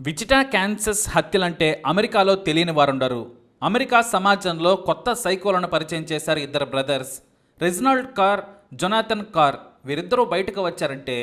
విచిటా Kansas హత్యలంటే అమెరికాలో తెలియని వారుండరు. అమెరికా సమాజంలో కొత్త సైకోలను పరిచయం చేశారు ఇద్దరు brothers, Reginald car, Jonathan car. వీరిద్దరూ బయటకు వచ్చారంటే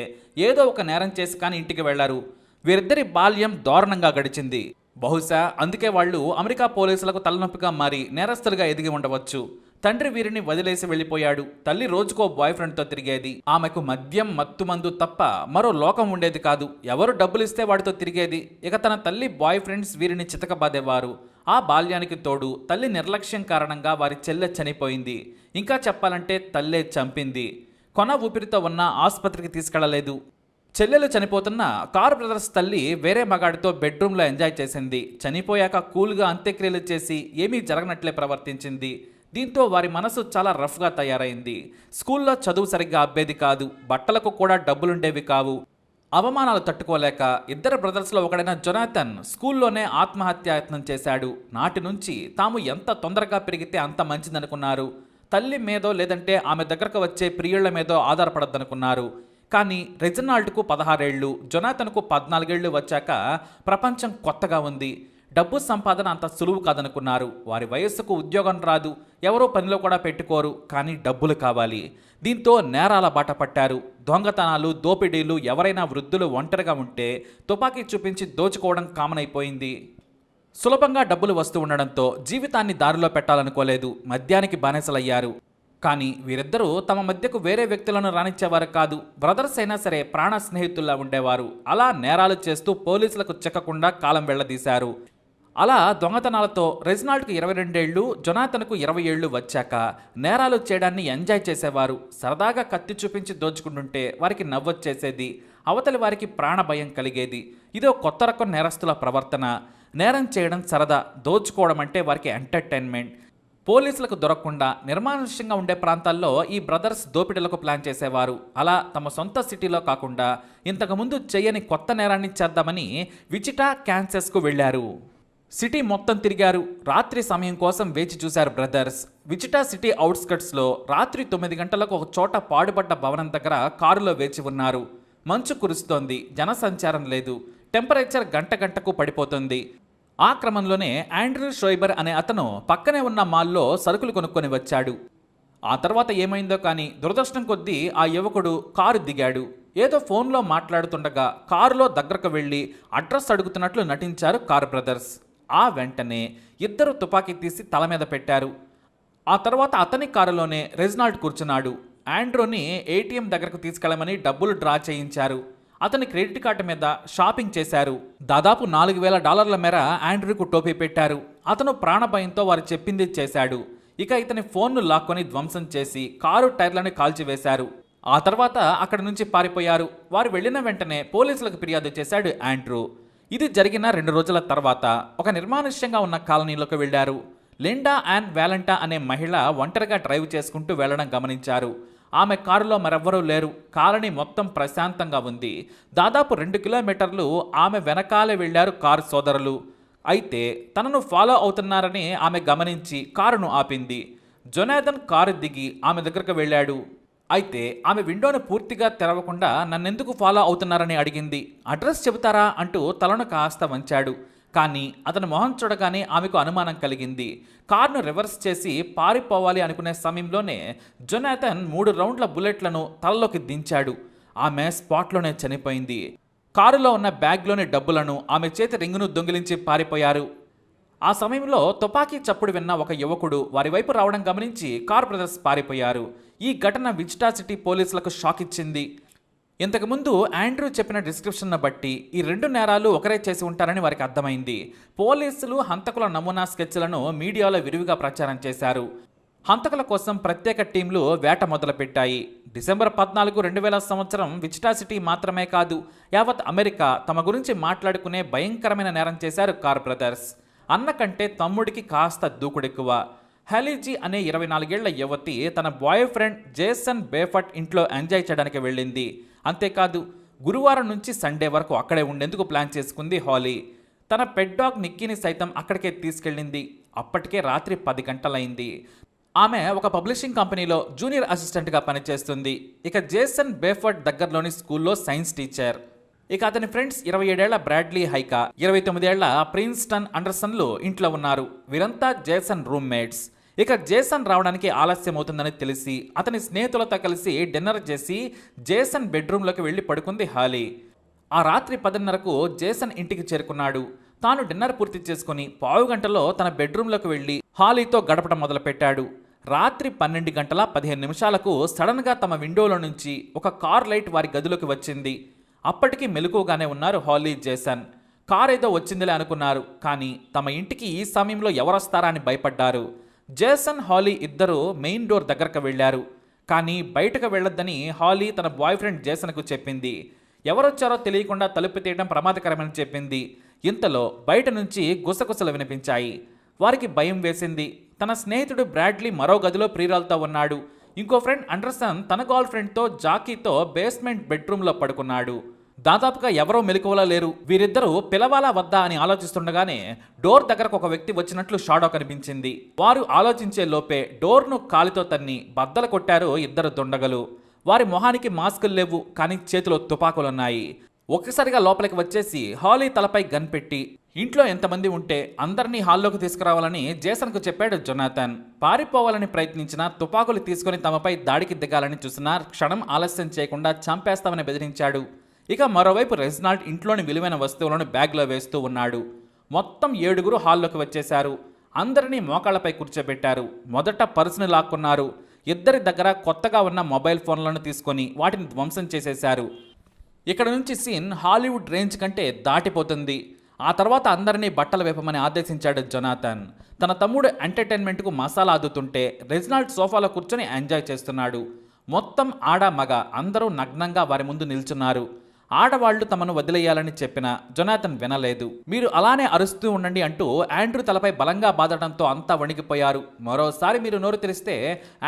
ఏదో ఒక నేరం చేసి కానీ ఇంటికి వెళ్లారు. వీరిద్దరి బాల్యం దారుణంగా గడిచింది. బహుశా అందుకే వాళ్ళు అమెరికా పోలీసులకు తలనొప్పిగా మారి నేరస్తులుగా ఎదిగి ఉండవచ్చు. తండ్రి వీరిని వదిలేసి వెళ్ళిపోయాడు. తల్లి రోజుకో బాయ్ ఫ్రెండ్తో తిరిగేది. ఆమెకు మద్యం, మత్తుమందు తప్ప మరో లోకం ఉండేది కాదు. ఎవరు డబ్బులు ఇస్తే వాడితో తిరిగేది. ఇక తన తల్లి బాయ్ ఫ్రెండ్స్ వీరిని చితకబాదేవారు. ఆ బాల్యానికి తోడు తల్లి నిర్లక్ష్యం కారణంగా వారి చెల్లె చనిపోయింది. ఇంకా చెప్పాలంటే తల్లే చంపింది. కొన ఊపిరితో ఉన్న ఆసుపత్రికి తీసుకెళ్లలేదు. చెల్లెలు చనిపోతున్న కార్ బ్రదర్స్ తల్లి వేరే మగాడితో బెడ్రూమ్లో ఎంజాయ్ చేసింది. చనిపోయాక కూల్గా అంత్యక్రియలు చేసి ఏమీ జరగనట్లే ప్రవర్తించింది. దీంతో వారి మనసు చాలా రఫ్గా తయారైంది. స్కూల్లో చదువు సరిగ్గా అబ్బేది కాదు. బట్టలకు కూడా డబ్బులుండేవి కావు. అవమానాలు తట్టుకోలేక ఇద్దరు బ్రదర్స్లో ఒకడైన జొనాథన్ స్కూల్లోనే ఆత్మహత్యాయత్నం చేశాడు. నాటి నుంచి తాము ఎంత తొందరగా పెరిగితే అంత మంచిదనుకున్నారు. తల్లి మీదో లేదంటే ఆమె దగ్గరకు వచ్చే ప్రియుళ్ల మీదో ఆధారపడద్దనుకున్నారు. కానీ రెజినాల్డ్కు 16 ఏళ్ళు, జొనాథన్కు 14 ఏళ్ళు వచ్చాక ప్రపంచం కొత్తగా ఉంది. డబ్బు సంపాదన అంత సులువు కాదనుకున్నారు. వారి వయస్సుకు ఉద్యోగం రాదు, ఎవరో పనిలో కూడా పెట్టుకోరు, కానీ డబ్బులు కావాలి. దీంతో నేరాల బాట పట్టారు. దొంగతనాలు, దోపిడీలు. ఎవరైనా వృద్ధులు ఒంటరిగా ఉంటే తుపాకీ చూపించి దోచుకోవడం కామన్ అయిపోయింది. సులభంగా డబ్బులు వస్తూ ఉండడంతో జీవితాన్ని దారిలో పెట్టాలనుకోలేదు. మద్యానికి బానిసలయ్యారు. కానీ వీరిద్దరూ తమ మధ్యకు వేరే వ్యక్తులను రానిచ్చేవారు కాదు. బ్రదర్స్ అయినా సరే ప్రాణ స్నేహితుల్లా ఉండేవారు. అలా నేరాలు చేస్తూ పోలీసులకు చిక్కకుండా కాలం వెళ్లదీశారు. అలా దొంగతనాలతో రెజినాల్డ్కు 22 ఏళ్ళు, జొనాథన్కు 20 ఏళ్ళు వచ్చాక నేరాలు చేయడాన్ని ఎంజాయ్ చేసేవారు. సరదాగా కత్తి చూపించి దోచుకుంటుంటే వారికి నవ్వొచ్చేసేది. అవతలి వారికి ప్రాణ భయం కలిగేది. ఇదో కొత్త రకం నేరస్తుల ప్రవర్తన. నేరం చేయడం సరదా, దోచుకోవడం అంటే వారికి ఎంటర్టైన్మెంట్. పోలీసులకు దొరకకుండా నిర్మానుష్యంగా ఉండే ప్రాంతాల్లో ఈ బ్రదర్స్ దోపిడీలకు ప్లాన్ చేసేవారు. అలా తమ సొంత సిటీలో కాకుండా ఇంతకుముందు చేయని కొత్త నేరాన్ని చేద్దామని విచిటా క్యాన్సస్కు వెళ్లారు. సిటీ మొత్తం తిరిగారు. రాత్రి సమయం కోసం వేచి చూశారు బ్రదర్స్. విచిటా సిటీ అవుట్స్కట్స్లో రాత్రి 9 గంటలకు ఒక చోట పాడుపడ్డ భవనం దగ్గర కారులో వేచి ఉన్నారు. మంచు కురుస్తోంది. జనసంచారం లేదు. టెంపరేచర్ గంట గంటకు పడిపోతుంది. ఆ క్రమంలోనే ఆండ్రూ షోయిబర్ అనే అతను పక్కనే ఉన్న మాల్లో సరుకులు కొనుక్కొని వచ్చాడు. ఆ తర్వాత ఏమైందో కానీ దురదృష్టం కొద్దీ ఆ యువకుడు కారు దిగాడు. ఏదో ఫోన్లో మాట్లాడుతుండగా కారులో దగ్గరకు వెళ్ళి అడ్రస్ అడుగుతున్నట్లు నటించారు కార్ బ్రదర్స్. ఆ వెంటనే ఇద్దరు తుపాకీ తీసి తల మీద పెట్టారు. ఆ తర్వాత అతని కారులోనే రెజినాల్డ్ కూర్చున్నాడు. ఆండ్రూని ఏటీఎం దగ్గరకు తీసుకెళ్లమని డబ్బులు డ్రా చేయించారు. అతని క్రెడిట్ కార్డు మీద షాపింగ్ చేశారు. దాదాపు $4,000 మేర ఆండ్రూకు టోపీ పెట్టారు. అతను ప్రాణభయంతో వారు చెప్పింది చేశాడు. ఇక ఇతని ఫోన్ను లాక్కొని ధ్వంసం చేసి కారు టైర్లను కాల్చివేశారు. ఆ తర్వాత అక్కడి నుంచి పారిపోయారు. వారు వెళ్లిన వెంటనే పోలీసులకు ఫిర్యాదు చేశాడు ఆండ్రూ. ఇది జరిగిన 2 రోజుల తర్వాత ఒక నిర్మానుష్యంగా ఉన్న కాలనీలోకి వెళ్లారు. లిండా యాన్ వ్యాలంటా అనే మహిళ ఒంటరిగా డ్రైవ్ చేసుకుంటూ వెళ్లడం గమనించారు. ఆమె కారులో మరెవ్వరూ లేరు. కాలనీ మొత్తం ప్రశాంతంగా ఉంది. దాదాపు 2 కిలోమీటర్లు ఆమె వెనకాలే వెళ్లారు కారు సోదరులు. అయితే తనను ఫాలో అవుతున్నారని ఆమె గమనించి కారును ఆపింది. జొనాథన్ కారు దిగి ఆమె దగ్గరకు వెళ్ళాడు. అయితే ఆమె విండోను పూర్తిగా తెరవకుండా నన్నెందుకు ఫాలో అవుతున్నారని అడిగింది. అడ్రస్ చెబుతారా అంటూ తలను కాస్త వంచాడు. కానీ అతని మొహం చూడగానే ఆమెకు అనుమానం కలిగింది. కారును రివర్స్ చేసి పారిపోవాలి అనుకునే సమయంలోనే జొనాథన్ 3 రౌండ్ల బుల్లెట్లను తలలోకి దించాడు. ఆమె స్పాట్లోనే చనిపోయింది. కారులో ఉన్న బ్యాగ్లోని డబ్బులను, ఆమె చేతి రింగును దొంగిలించి పారిపోయారు. ఆ సమయంలో తుపాకీ చప్పుడు విన్న ఒక యువకుడు వారి వైపు రావడం గమనించి కార్ బ్రదర్స్ పారిపోయారు. ఈ ఘటన విచిటా సిటీ పోలీసులకు షాక్ ఇచ్చింది. ఇంతకుముందు ఆండ్రూ చెప్పిన డిస్క్రిప్షన్ను బట్టి ఈ 2 నేరాలు ఒకరే చేసి ఉంటారని వారికి అర్థమైంది. పోలీసులు హంతకుల నమూనా స్కెచ్లను మీడియాలో విరివిగా ప్రచారం చేశారు. హంతకుల కోసం ప్రత్యేక టీంలు వేట మొదలుపెట్టాయి. డిసెంబర్ 14, 2000 విచిటా సిటీ మాత్రమే కాదు, యావత్ అమెరికా తమ గురించి మాట్లాడుకునే భయంకరమైన నేరం చేశారు కార్ బ్రదర్స్. అన్న కంటే తమ్ముడికి కాస్త దూకుడెక్కువ. హెలీజీ అనే 24 ఏళ్ల యువతి తన బాయ్ ఫ్రెండ్ జేసన్ బేఫట్ ఇంట్లో ఎంజాయ్ చేయడానికి వెళ్ళింది. అంతేకాదు, గురువారం నుంచి సండే వరకు అక్కడే ఉండేందుకు ప్లాన్ చేసుకుంది హాలీ. తన పెట్ డాగ్ నిక్కీని సైతం అక్కడికే తీసుకెళ్ళింది. అప్పటికే రాత్రి 10 గంటలైంది. ఆమె ఒక పబ్లిషింగ్ కంపెనీలో జూనియర్ అసిస్టెంట్గా పనిచేస్తుంది. ఇక జేసన్ బేఫర్డ్ దగ్గరలోని స్కూల్లో సైన్స్ టీచర్. ఇక అతని ఫ్రెండ్స్ 27 ఏళ్ల బ్రాడ్లీ హైకా, 29 ఏళ్ల ప్రిన్స్టన్ అండర్సన్లు ఇంట్లో ఉన్నారు. వీరంతా జేసన్ రూమ్మేట్స్. ఇక జేసన్ రావడానికి ఆలస్యం అవుతుందని తెలిసి అతని స్నేహితులతో కలిసి డిన్నర్ చేసి జేసన్ బెడ్రూమ్లోకి వెళ్ళి పడుకుంది హాలీ. ఆ రాత్రి 10:30కు జేసన్ ఇంటికి చేరుకున్నాడు. తాను డిన్నర్ పూర్తి చేసుకుని పావుగంటలో తన బెడ్రూమ్లోకి వెళ్ళి హాలీతో గడపడం మొదలుపెట్టాడు. రాత్రి 12 గంటల 15 నిమిషాలకు సడన్గా తమ విండోలో నుంచి ఒక కార్ లైట్ వారి గదిలోకి వచ్చింది. అప్పటికి మెలకువగానే ఉన్నారు హాలీ, జేసన్. కార్ ఏదో వచ్చిందిలే అనుకున్నారు, కానీ తమ ఇంటికి ఈ సమయంలో ఎవరొస్తారా అని భయపడ్డారు. జేసన్, హాలీ ఇద్దరూ మెయిన్ డోర్ దగ్గరకు వెళ్లారు. కానీ బయటకు వెళ్లొద్దని హాలీ తన బాయ్ ఫ్రెండ్ జేసన్కు చెప్పింది. ఎవరొచ్చారో తెలియకుండా తలుపు తీయడం ప్రమాదకరమని చెప్పింది. ఇంతలో బయట నుంచి గుసగుసలు వినిపించాయి. వారికి భయం వేసింది. తన స్నేహితుడు బ్రాడ్లీ మరో గదిలో ప్రియురాలతో ఉన్నాడు. ఇంకో ఫ్రెండ్ అండర్సన్ తన గర్ల్ ఫ్రెండ్తో జాకీతో బేస్మెంట్ బెడ్రూమ్లో పడుకున్నాడు. దాదాపుగా ఎవరో మెలకువలా లేరు. వీరిద్దరూ పిలవాలా వద్దా అని ఆలోచిస్తుండగానే డోర్ దగ్గరకు ఒక వ్యక్తి వచ్చినట్లు షాడో కనిపించింది. వారు ఆలోచించే లోపే డోర్ను కాలితో తన్ని బద్దలు కొట్టారు ఇద్దరు దుండగలు. వారి మొహానికి మాస్కులు లేవు, కానీ చేతిలో తుపాకులున్నాయి. ఒక్కసారిగా లోపలికి వచ్చేసి హాలీ తలపై గన్ పెట్టి ఇంట్లో ఎంతమంది ఉంటే అందరినీ హాల్లోకి తీసుకురావాలని జేసన్కు చెప్పాడు జొనాథన్. పారిపోవాలని ప్రయత్నించిన తుపాకులు తీసుకుని తమపై దాడికి దిగాలని చూసినా క్షణం ఆలస్యం చేయకుండా చంపేస్తామని బెదిరించాడు. ఇక మరోవైపు రెజ్నాల్డ్ ఇంట్లోని విలువైన వస్తువులను బ్యాగ్లో వేస్తూ ఉన్నాడు. మొత్తం 7గురు హాల్లోకి వచ్చేశారు. అందరినీ మోకాళ్లపై కూర్చోబెట్టారు. మొదట పర్సుని లాక్కున్నారు. ఇద్దరి దగ్గర కొత్తగా ఉన్న మొబైల్ ఫోన్లను తీసుకొని వాటిని ధ్వంసం చేసేశారు. ఇక్కడ నుంచి సీన్ హాలీవుడ్ రేంజ్ కంటే దాటిపోతుంది. ఆ తర్వాత అందరినీ బట్టలు వేపమని ఆదేశించాడు జొనాథన్. తన తమ్ముడు ఎంటర్టైన్మెంట్కు మసాలా అద్దుతుంటే రెజ్నాల్డ్ సోఫాలో కూర్చొని ఎంజాయ్ చేస్తున్నాడు. మొత్తం ఆడ మగ అందరూ నగ్నంగా వారి ముందు నిల్చున్నారు. ఆడవాళ్లు తమను వదిలేయాలని చెప్పినా జొనాథన్ వినలేదు. మీరు అలానే అరుస్తూ ఉండండి అంటూ ఆండ్రూ తలపై బలంగా బాదడంతో అంతా వణికిపోయారు. మరోసారి మీరు నోరు తెరిస్తే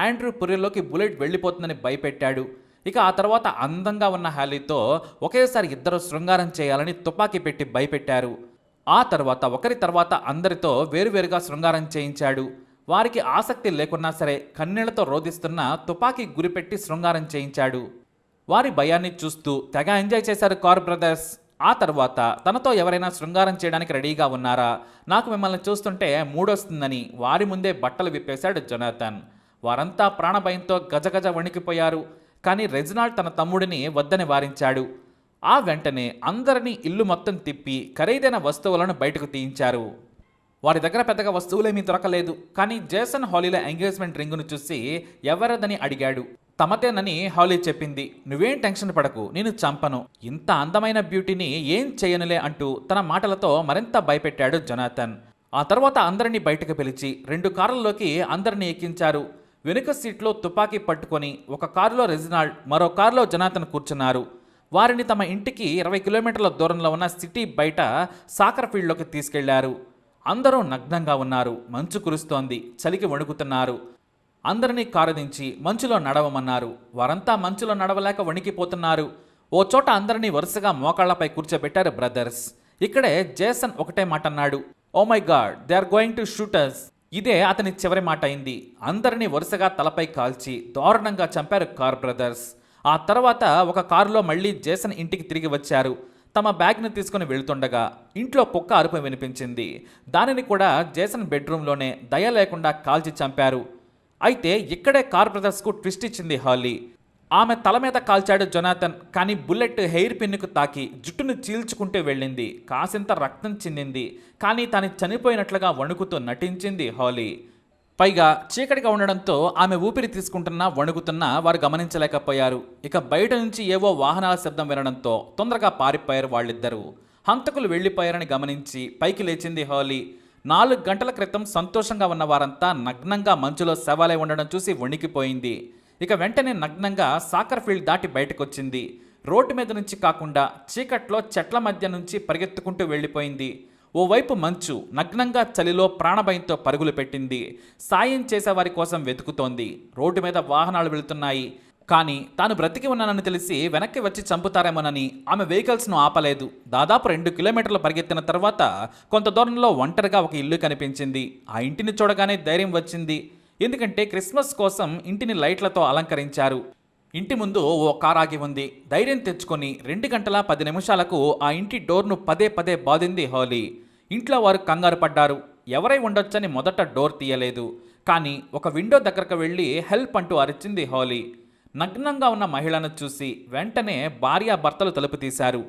ఆండ్రూ పుర్రెలోకి బుల్లెట్ వెళ్ళిపోతుందని భయపెట్టాడు. ఇక ఆ తర్వాత అందంగా ఉన్న హాలీతో ఒకేసారి ఇద్దరు శృంగారం చేయాలని తుపాకీ పెట్టి భయపెట్టారు. ఆ తర్వాత ఒకరి తర్వాత అందరితో వేరువేరుగా శృంగారం చేయించాడు. వారికి ఆసక్తి లేకున్నా సరే కన్నీళ్లతో రోధిస్తున్న తుపాకీ గురిపెట్టి శృంగారం చేయించాడు. వారి భయాన్ని చూస్తూ తెగ ఎంజాయ్ చేశారు కార్ బ్రదర్స్. ఆ తర్వాత తనతో ఎవరైనా శృంగారం చేయడానికి రెడీగా ఉన్నారా, నాకు మిమ్మల్ని చూస్తుంటే మూడొస్తుందని వారి ముందే బట్టలు విప్పేశాడు జొనాథన్. వారంతా ప్రాణభయంతో గజగజ వణికిపోయారు. కానీ రెజ్నాల్డ్ తన తమ్ముడిని వద్దని వారించాడు. ఆ వెంటనే అందరినీ ఇల్లు మొత్తం తిప్పి ఖరీదైన వస్తువులను బయటకు తీయించారు. వారి దగ్గర పెద్దగా వస్తువులేమీ దొరకలేదు. కానీ జేసన్ హాలీల ఎంగేజ్మెంట్ రింగును చూసి ఎవరదని అడిగాడు. తమదేనని హాలీ చెప్పింది. నువ్వేం టెన్షన్ పడకు, నేను చంపను, ఇంత అందమైన బ్యూటీని ఏం చేయనులే అంటూ తన మాటలతో మరింత భయపెట్టాడు జొనాథన్. ఆ తర్వాత అందరినీ బయటకు పిలిచి 2 కార్లలోకి అందరినీ ఎక్కించారు. వెనుక సీట్లో తుపాకీ పట్టుకొని ఒక కారులో రెజ్నాల్డ్, మరో కారులో జొనాథన్ కూర్చున్నారు. వారిని తమ ఇంటికి 20 కిలోమీటర్ల దూరంలో ఉన్న సిటీ బయట సాకర్ ఫీల్డ్లోకి తీసుకెళ్లారు. అందరూ నగ్నంగా ఉన్నారు. మంచు కురుస్తోంది. చలికి వణుకుతున్నారు. అందరినీ కారు దించి మంచులో నడవమన్నారు. వారంతా మంచులో నడవలేక వణికిపోతున్నారు. ఓ చోట అందరినీ వరుసగా మోకాళ్లపై కూర్చోబెట్టారు బ్రదర్స్. ఇక్కడే జేసన్ ఒకటే మాట అన్నాడు, oh my god, they are going to shoot us. ఇదే అతని చివరి మాట అయింది. అందరినీ వరుసగా తలపై కాల్చి దారుణంగా చంపారు కార్ బ్రదర్స్. ఆ తర్వాత ఒక కారులో మళ్ళీ జేసన్ ఇంటికి తిరిగి వచ్చారు. తమ బ్యాగ్ని తీసుకుని వెళుతుండగా ఇంట్లో కుక్క అరుపు వినిపించింది. దానిని కూడా జేసన్ బెడ్రూమ్లోనే దయ లేకుండా కాల్చి చంపారు. అయితే ఇక్కడే కార్ బ్రదర్స్కు ట్విస్ట్ ఇచ్చింది హాలీ. ఆమె తల మీద కాల్చాడు జొనాథన్. కానీ బుల్లెట్ హెయిర్ పిన్నుకు తాకి జుట్టును చీల్చుకుంటూ వెళ్ళింది. కాసింత రక్తం చిందింది. కానీ తాను చనిపోయినట్లుగా వణుకుతూ నటించింది హాలీ. పైగా చీకటిగా ఉండడంతో ఆమె ఊపిరి తీసుకుంటున్నా వణుకుతున్నా వారు గమనించలేకపోయారు. ఇక బయట నుంచి ఏవో వాహనాల శబ్దం వినడంతో తొందరగా పారిపోయారు వాళ్ళిద్దరూ. హంతకులు వెళ్లిపోయారని గమనించి పైకి లేచింది హాలీ. 4 గంటల క్రితం సంతోషంగా ఉన్న వారంతా నగ్నంగా మంచులో శవాలై ఉండడం చూసి వణికిపోయింది. ఇక వెంటనే నగ్నంగా సాకర్ ఫీల్డ్ దాటి బయటకొచ్చింది. రోడ్డు మీద నుంచి కాకుండా చీకట్లో చెట్ల మధ్య నుంచి పరిగెత్తుకుంటూ వెళ్ళిపోయింది. ఓవైపు మంచు నగ్నంగా చలిలో ప్రాణభయంతో పరుగులు పెట్టింది. సాయం చేసేవారి కోసం వెతుకుతోంది. రోడ్డు మీద వాహనాలు వెళుతున్నాయి. కానీ తాను బ్రతికి ఉన్నానని తెలిసి వెనక్కి వచ్చి చంపుతారేమోనని ఆమె వెహికల్స్ను ఆపలేదు. దాదాపు 2 కిలోమీటర్లు పరిగెత్తిన తర్వాత కొంత దూరంలో ఒంటరిగా ఒక ఇల్లు కనిపించింది. ఆ ఇంటిని చూడగానే ధైర్యం వచ్చింది. ఎందుకంటే క్రిస్మస్ కోసం ఇంటిని లైట్లతో అలంకరించారు. ఇంటి ముందు ఓ కార్ ఆగి ఉంది. ధైర్యం తెచ్చుకొని 2 గంటల 10 నిమిషాలకు ఆ ఇంటి డోర్ను పదే పదే బాదింది హాలీ. ఇంట్లో వారు కంగారు పడ్డారు. ఎవరై ఉండొచ్చని మొదట డోర్ తీయలేదు. కానీ ఒక విండో దగ్గరకు వెళ్ళి హెల్ప్ అంటూ అరిచింది హాలీ. నగ్నంగా ఉన్న మహిళను చూసి వెంటనే భార్యాభర్తలు తలుపు తీశారు.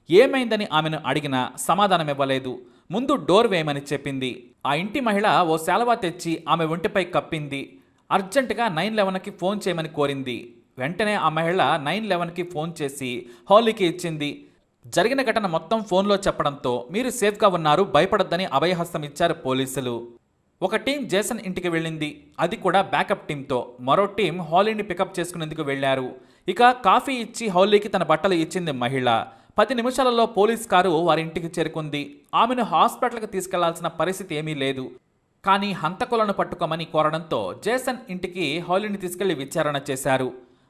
ఏమైందని ఆమెను అడిగినా సమాధానమివ్వలేదు. ముందు డోర్ వేయమని చెప్పింది. ఆ ఇంటి మహిళ ఓ శాలువా తెచ్చి ఆమె ఒంటిపై కప్పింది. అర్జెంటుగా 911కి ఫోన్ చేయమని కోరింది. వెంటనే ఆ మహిళ 911కి ఫోన్ చేసి హాలీకి ఇచ్చింది. జరిగిన ఘటన మొత్తం ఫోన్లో చెప్పడంతో మీరు సేఫ్గా ఉన్నారు, భయపడొద్దని అభయహస్తం ఇచ్చారు పోలీసులు. ఒక టీం జేసన్ ఇంటికి వెళ్ళింది. అది కూడా బ్యాకప్ టీంతో. మరో టీం హాలీని పికప్ చేసుకునేందుకు వెళ్లారు. ఇక కాఫీ ఇచ్చి హాలీకి తన బట్టలు ఇచ్చింది మహిళ. 10 నిమిషాలలో పోలీస్ కారు వారి ఇంటికి చేరుకుంది. ఆమెను హాస్పిటల్కి తీసుకెళ్లాల్సిన పరిస్థితి ఏమీ లేదు. కానీ హంతకులను పట్టుకోమని కోరడంతో జేసన్ ఇంటికి హాలీని తీసుకెళ్లి విచారణ చేశారు.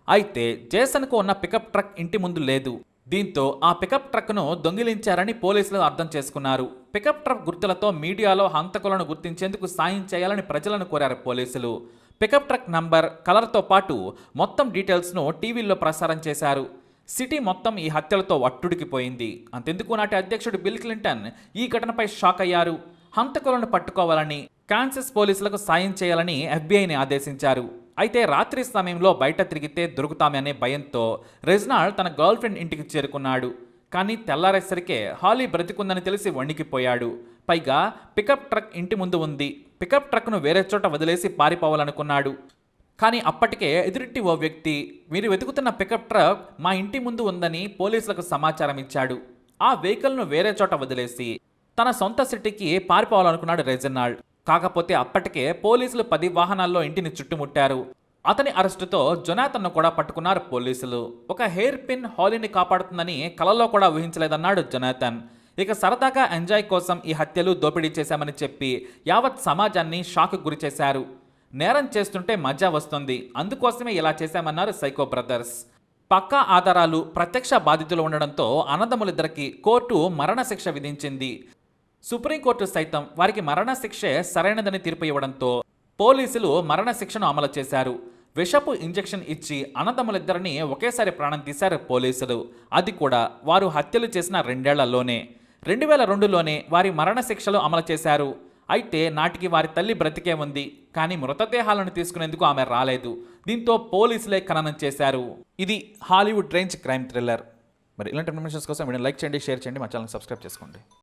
అయితే జేసన్కు ఉన్న పికప్ ట్రక్ ఇంటి ముందు లేదు. దీంతో ఆ పికప్ ట్రక్ను దొంగిలించారని పోలీసులు అర్థం చేసుకున్నారు. పికప్ ట్రక్ గుర్తులతో మీడియాలో హంతకులను గుర్తించేందుకు సాయం చేయాలని ప్రజలను కోరారు పోలీసులు. పికప్ ట్రక్ నంబర్, కలర్తో పాటు మొత్తం డీటెయిల్స్ను టీవీల్లో ప్రసారం చేశారు. సిటీ మొత్తం ఈ హత్యలతో అట్టుడికిపోయింది. అంతెందుకు నాటి అధ్యక్షుడు బిల్ క్లింటన్ ఈ ఘటనపై షాక్ అయ్యారు. హంతకులను పట్టుకోవాలని, కాన్సస్ పోలీసులకు సాయం చేయాలని ఎఫ్బీఐని ఆదేశించారు. అయితే రాత్రి సమయంలో బయట తిరిగితే దొరుకుతామనే భయంతో రెజ్నాల్డ్ తన గర్ల్ ఫ్రెండ్ ఇంటికి చేరుకున్నాడు. కానీ తెల్లారేసరికే హాలీ బ్రతికుందని తెలిసి వణికిపోయాడు. పైగా పికప్ ట్రక్ ఇంటి ముందు ఉంది. పికప్ ట్రక్ను వేరే చోట వదిలేసి పారిపోవాలనుకున్నాడు. కానీ అప్పటికే ఎదురింటి ఓ వ్యక్తి మీరు వెతుకుతున్న పికప్ ట్రక్ మా ఇంటి ముందు ఉందని పోలీసులకు సమాచారం ఇచ్చాడు. ఆ వెహికల్ను వేరే చోట వదిలేసి తన సొంత సిటీకి పారిపోవాలనుకున్నాడు రెజినాల్డ్. కాకపోతే అప్పటికే పోలీసులు 10 వాహనాల్లో ఇంటిని చుట్టుముట్టారు. అతని అరెస్టుతో జొనాథన్ను కూడా పట్టుకున్నారు పోలీసులు. ఒక హెయిర్ పిన్ హాలీని కాపాడుతుందని కలలో కూడా ఊహించలేదన్నాడు జొనాథన్. ఇక సరదాగా ఎంజాయ్ కోసం ఈ హత్యలు, దోపిడీ చేశామని చెప్పి యావత్ సమాజాన్ని షాక్ గురి చేశారు. నేరం చేస్తుంటే మజా వస్తుంది, అందుకోసమే ఇలా చేశామన్నారు సైకో బ్రదర్స్. పక్కా ఆధారాలు, ప్రత్యక్ష బాధితులు ఉండడంతో అన్నదమ్ములిద్దరికి కోర్టు మరణశిక్ష విధించింది. సుప్రీంకోర్టు సైతం వారికి మరణశిక్షే సరైనదని తీర్పు ఇవ్వడంతో పోలీసులు మరణశిక్షను అమలు చేశారు. విషపు ఇంజెక్షన్ ఇచ్చి అన్నదమ్ములిద్దరిని ఒకేసారి ప్రాణం తీశారు పోలీసులు. అది కూడా వారు హత్యలు చేసిన 2 ఏళ్లలోనే. 2002లోనే వారి మరణశిక్షలు అమలు చేశారు. అయితే నాటికి వారి తల్లి బ్రతికే ఉంది. కానీ మృతదేహాలను తీసుకునేందుకు ఆమె రాలేదు. దీంతో పోలీసులే ఖననం చేశారు. ఇది హాలీవుడ్ రేంజ్ క్రైమ్ థ్రిల్లర్. మరి ఇలాంటి ఇన్ఫర్మేషన్స్ కోసం వీడియో లైక్ చేయండి, షేర్ చేయండి, మా ఛానల్ సబ్స్క్రైబ్ చేసుకోండి.